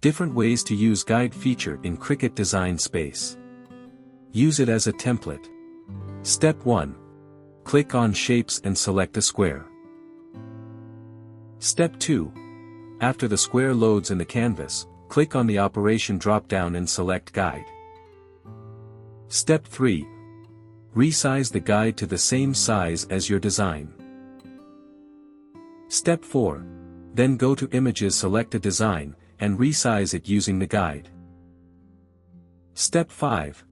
Different ways to use guide feature in Cricut Design Space. Use it as a template. Step 1. Click on Shapes and select a square. Step 2. After the square loads in the canvas, click on the operation drop-down and select Guide. Step 3. Resize the guide to the same size as your design. Step 4. Then go to Images, select a design, and resize it using the guide. Step 5.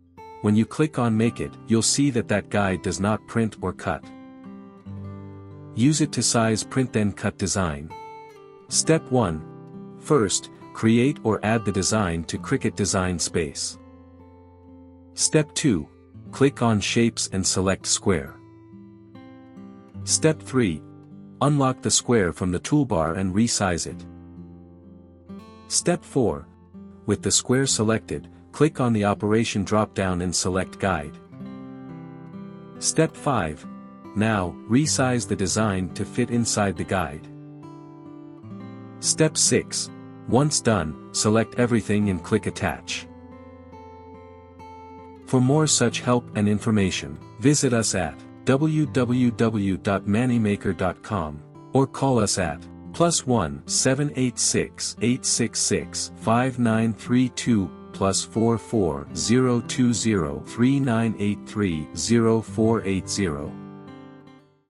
When you click on Make It, you'll see that guide does not print or cut. Use it to size print then cut design. Step 1. First, create or add the design to Cricut Design Space. Step 2. Click on Shapes and select Square. Step 3. Unlock the square from the toolbar and resize it. Step 4. With the square selected, click on the operation drop-down and select Guide. Step 5. Now, resize the design to fit inside the guide. Step 6. Once done, select everything and click Attach. For more such help and information, visit us at www.manimaker.com or call us at +1 786 866 5932 +44 020 3983 0480.